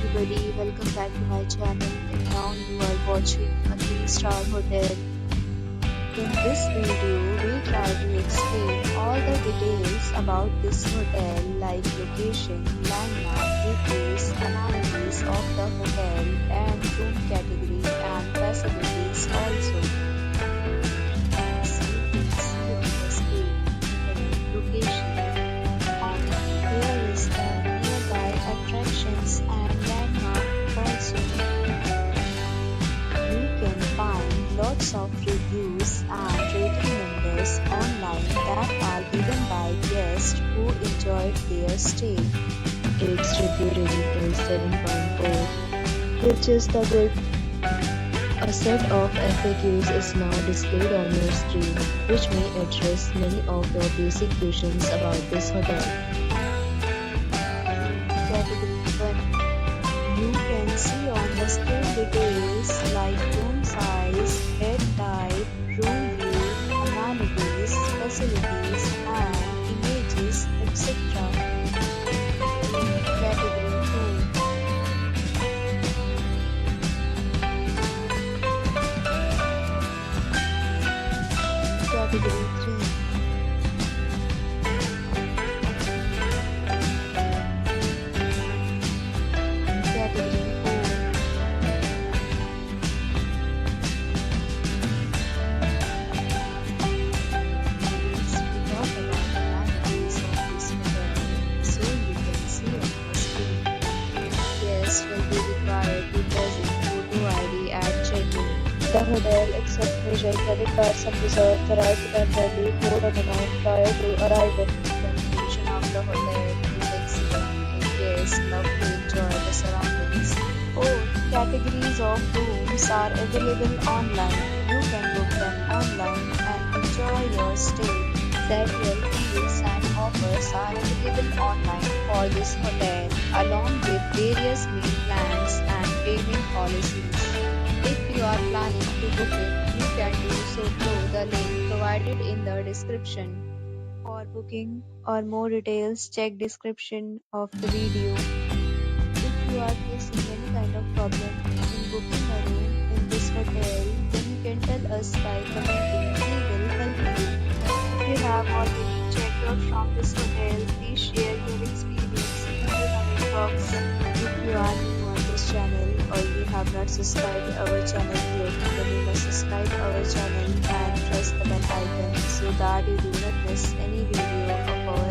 everybody, welcome back to my channel and now you are watching a 3-star hotel. In this video, we try to explain all the details about this hotel like location, landmark, reviews, amenities of the hotel and room category and facilities also. Location. Here is the nearby attractions and landmark also. You can find lots of reviews and rating numbers online that are given by guests who enjoyed their stay. Its review rating is 7.4, which is the good. A set of FAQs is now displayed on your screen, which may address many of your basic questions about this hotel. Category 1. You can see on the screen details like room size, bed type, room view, amenities, facilities, and images, etc. Category 2. Category 3. Category 4. Next, we talk about the amenities of this hotel, so you can see on the screen. Guests will be required to present photo ID at check-in. The hotel accepts major credit cards and reserves the right to temporarily hold an amount prior to arrival. The location of the hotel is excellent and guests love to enjoy the surroundings. 4. Categories of rooms are available online. You can book them online and enjoy your stay. Several deals and offers are available online for this hotel, along with various meal plans and payment policies. If you are planning to book it, you can do so through the link provided in the description. For booking or more details, check description of the video. If you are facing any kind of problem in booking a room in this hotel, then you can tell us by commenting. We will help you. If you have already checked out from this hotel, please share your experience in the comment box. If you are new on this channel or you have not subscribed our channel yet, then you must subscribe our channel and press the bell icon so that you do not miss any video of our